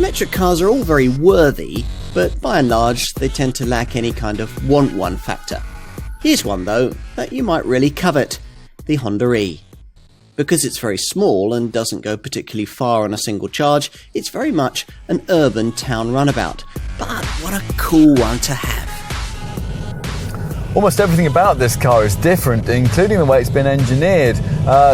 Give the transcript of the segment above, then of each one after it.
Electric cars are all very worthy, but by and large they tend to lack any kind of want one factor. Here's one though that you might really covet, the Honda E. Because it's very small and doesn't go particularly far on a single charge, it's very much an urban town runabout. But what a cool one to have. Almost everything about this car is different, including the way it's been engineered.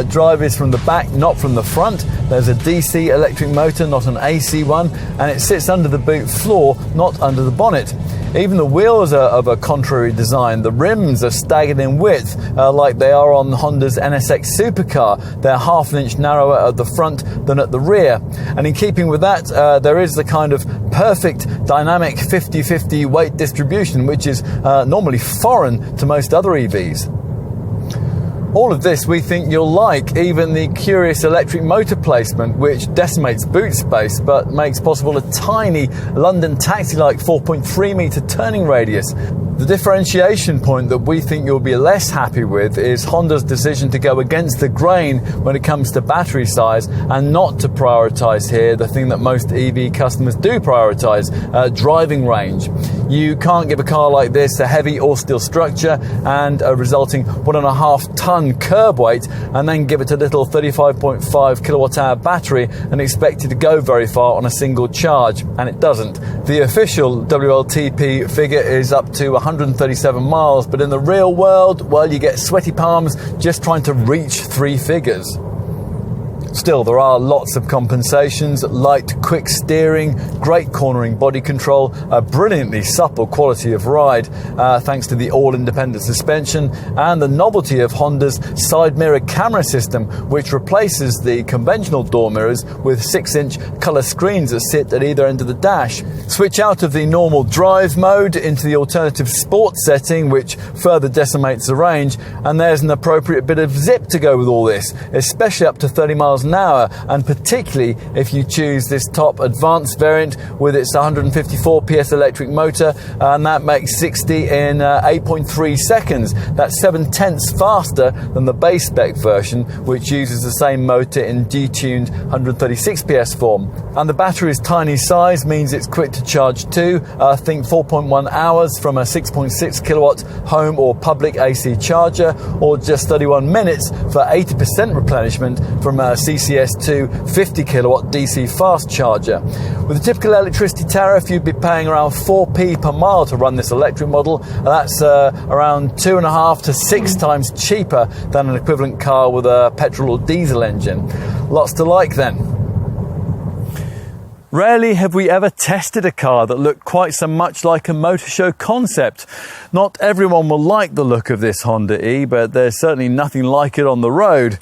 Drive is from the back, not from the front. There's a DC electric motor, not an AC one, and it sits under the boot floor, not under the bonnet. Even the wheels are of a contrary design. The rims are staggered in width, like they are on Honda's NSX supercar. They're half an inch narrower at the front than at the rear. And in keeping with that, there is the kind of perfect dynamic 50-50 weight distribution, which is normally foreign to most other EVs. All of this we think you'll like, even the curious electric motor placement, which decimates boot space but makes possible a tiny London taxi-like 4.3 metre turning radius. The differentiation point that we think you'll be less happy with is Honda's decision to go against the grain when it comes to battery size and not to prioritise here the thing that most EV customers do prioritise, driving range. You can't give a car like this a heavy all-steel structure and a resulting 1.5 tonne curb weight and then give it a little 35.5 kilowatt hour battery and expect it to go very far on a single charge, and it doesn't. The official WLTP figure is up to 137 miles, but in the real world, well, you get sweaty palms just trying to reach 3 figures. Still, there are lots of compensations: light, quick steering, great cornering body control, a brilliantly supple quality of ride thanks to the all-independent suspension, and the novelty of Honda's side mirror camera system, which replaces the conventional door mirrors with 6-inch colour screens that sit at either end of the dash. Switch out of the normal drive mode into the alternative sport setting, which further decimates the range, and there's an appropriate bit of zip to go with all this, especially up to 30 miles an hour, and particularly if you choose this top advanced variant with its 154 PS electric motor, and that makes 60 in 8.3 seconds. That's 7/10 faster than the base spec version, which uses the same motor in detuned 136 PS form. And the battery's tiny size means it's quick to charge too. Think 4.1 hours from a 6.6 kilowatt home or public AC charger, or just 31 minutes for 80% replenishment from a CCS2 50 kilowatt DC fast charger. With a typical electricity tariff, you'd be paying around 4p per mile to run this electric model, and that's around 2.5 to 6 times cheaper than an equivalent car with a petrol or diesel engine. Lots to like then. Rarely have we ever tested a car that looked quite so much like a motor show concept. Not everyone will like the look of this Honda E, but there's certainly nothing like it on the road.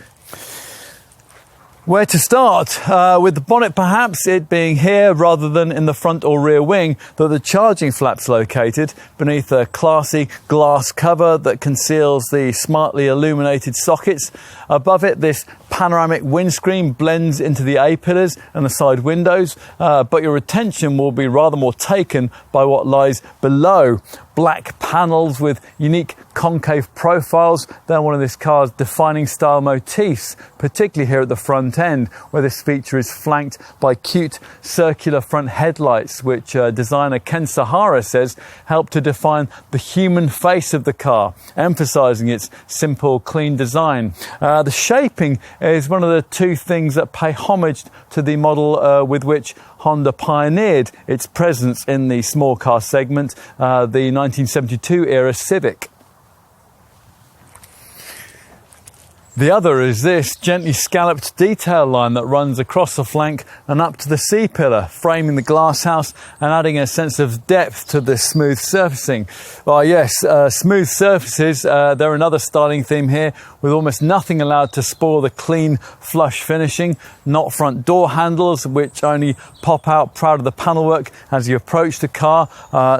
Where to start? With the bonnet, perhaps, it being here rather than in the front or rear wing that the charging flap's located, beneath a classy glass cover that conceals the smartly illuminated sockets. Above it, this panoramic windscreen blends into the A-pillars and the side windows, but your attention will be rather more taken by what lies below. Black panels with unique concave profiles. They're one of this car's defining style motifs, particularly here at the front end, where this feature is flanked by cute circular front headlights, which designer Ken Sahara says help to define the human face of the car, emphasizing its simple, clean design. The shaping is one of the two things that pay homage to the model with which Honda pioneered its presence in the small car segment, the 1972 era Civic. The other is this gently scalloped detail line that runs across the flank and up to the C-pillar, framing the glass house and adding a sense of depth to the smooth surfacing. Yes, smooth surfaces, they're another styling theme here, with almost nothing allowed to spoil the clean, flush finishing. Not front door handles, which only pop out proud of the panelwork as you approach the car.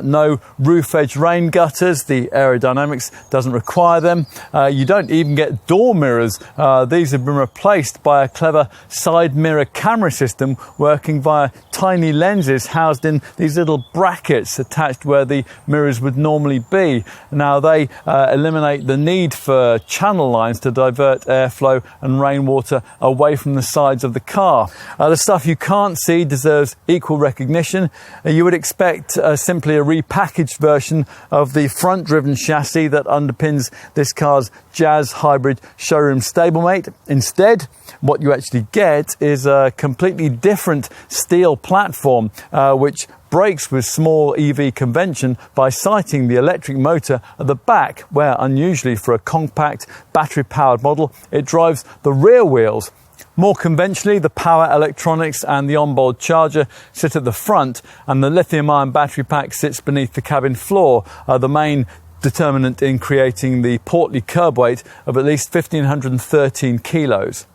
No roof edge rain gutters, the aerodynamics doesn't require them. You don't even get door mirrors mirrors. These have been replaced by a clever side mirror camera system working via tiny lenses housed in these little brackets attached where the mirrors would normally be. Now they eliminate the need for channel lines to divert airflow and rainwater away from the sides of the car. The stuff you can't see deserves equal recognition. You would expect simply a repackaged version of the front-driven chassis that underpins this car's Jazz hybrid showroom stablemate. Instead, what you actually get is a completely different steel platform which breaks with small EV convention by siting the electric motor at the back, where unusually for a compact battery-powered model, it drives the rear wheels. More conventionally, the power electronics and the onboard charger sit at the front, and the lithium-ion battery pack sits beneath the cabin floor, the main determinant in creating the portly curb weight of at least 1,513 kilos.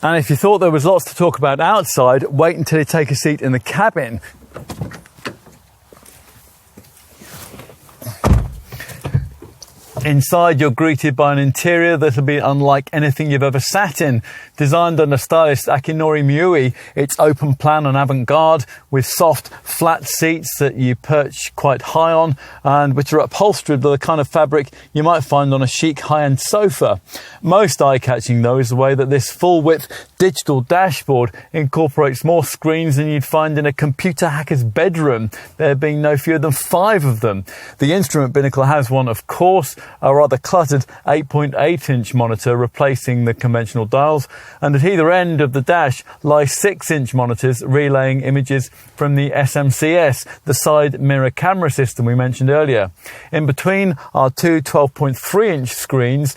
And if you thought there was lots to talk about outside, wait until you take a seat in the cabin. Inside, you're greeted by an interior that'll be unlike anything you've ever sat in. Designed under stylist Akinori Miui, it's open plan and avant-garde with soft, flat seats that you perch quite high on and which are upholstered with the kind of fabric you might find on a chic high-end sofa. Most eye-catching, though, is the way that this full-width digital dashboard incorporates more screens than you'd find in a computer hacker's bedroom, there being no fewer than 5 of them. The instrument binnacle has one, of course, a rather cluttered 8.8-inch monitor replacing the conventional dials, and at either end of the dash lie 6-inch monitors relaying images from the SMCS, the side mirror camera system we mentioned earlier. In between are 2 12.3-inch screens,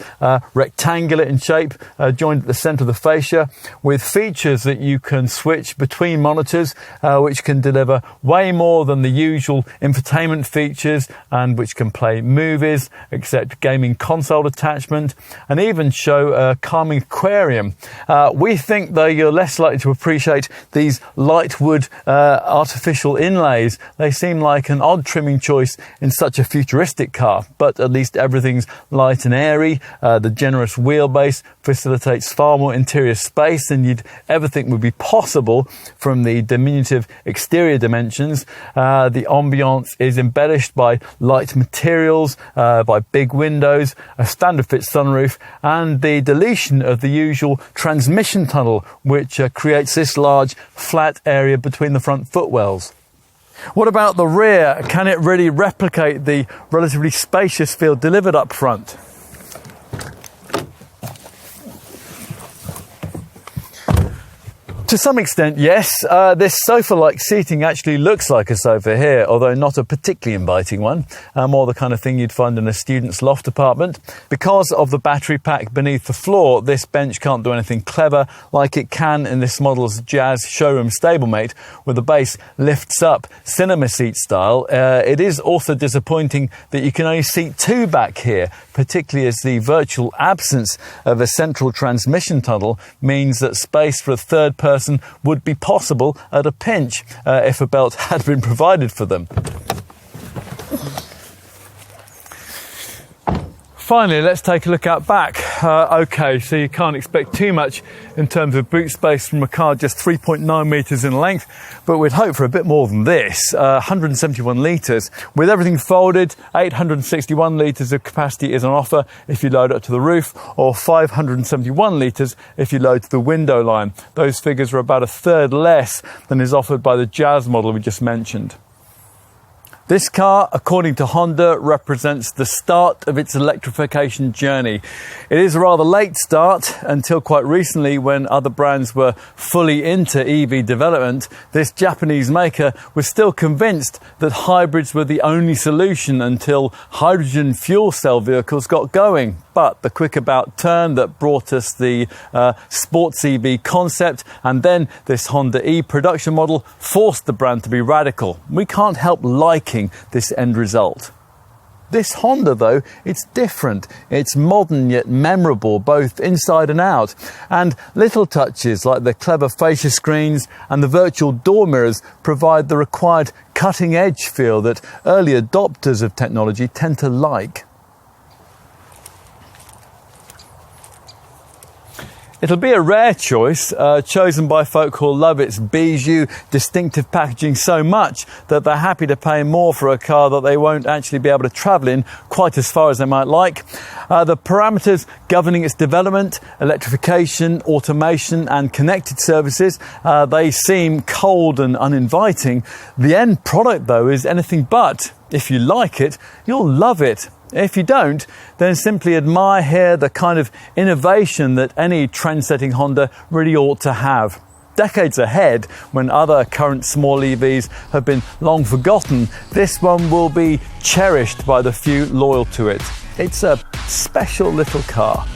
rectangular in shape, joined at the centre of the fascia, with features that you can switch between monitors, which can deliver way more than the usual infotainment features and which can play movies, accept gaming console attachment, and even show a calming aquarium. We think, though, you're less likely to appreciate these light wood artificial inlays. They seem like an odd trimming choice in such a futuristic car, but at least everything's light and airy. The generous wheelbase facilitates far more interior space than you'd ever think would be possible from the diminutive exterior dimensions. The ambiance is embellished by light materials, by big windows, a standard fit sunroof, and the deletion of the usual transmission tunnel, which creates this large flat area between the front footwells. What about the rear? Can it really replicate the relatively spacious feel delivered up front? To some extent, yes. This sofa-like seating actually looks like a sofa here, although not a particularly inviting one, more the kind of thing you'd find in a student's loft apartment. Because of the battery pack beneath the floor, this bench can't do anything clever like it can in this model's Jazz showroom stablemate, where the base lifts up cinema seat style. It is also disappointing that you can only seat 2 back here, particularly as the virtual absence of a central transmission tunnel means that space for a third person would be possible at a pinch if a belt had been provided for them. Finally, let's take a look out back. Okay, so you can't expect too much in terms of boot space from a car just 3.9 metres in length, but we'd hope for a bit more than this. 171 litres. With everything folded, 861 litres of capacity is on offer if you load up to the roof, or 571 litres if you load to the window line. Those figures are about a third less than is offered by the Jazz model we just mentioned. This car, according to Honda, represents the start of its electrification journey. It is a rather late start. Until quite recently, when other brands were fully into EV development, this Japanese maker was still convinced that hybrids were the only solution until hydrogen fuel cell vehicles got going. But the quick about turn that brought us the sports EV concept and then this Honda E production model forced the brand to be radical. We can't help liking this end result. This Honda, though, it's different. It's modern yet memorable, both inside and out. And little touches like the clever fascia screens and the virtual door mirrors provide the required cutting-edge feel that early adopters of technology tend to like. It'll be a rare choice, chosen by folk who'll love its bijou, distinctive packaging so much that they're happy to pay more for a car that they won't actually be able to travel in quite as far as they might like. The parameters governing its development, electrification, automation and connected services, they seem cold and uninviting. The end product, though, is anything but. If you like it, you'll love it. If you don't, then simply admire here the kind of innovation that any trend-setting Honda really ought to have. Decades ahead, when other current small EVs have been long forgotten, this one will be cherished by the few loyal to it. It's a special little car.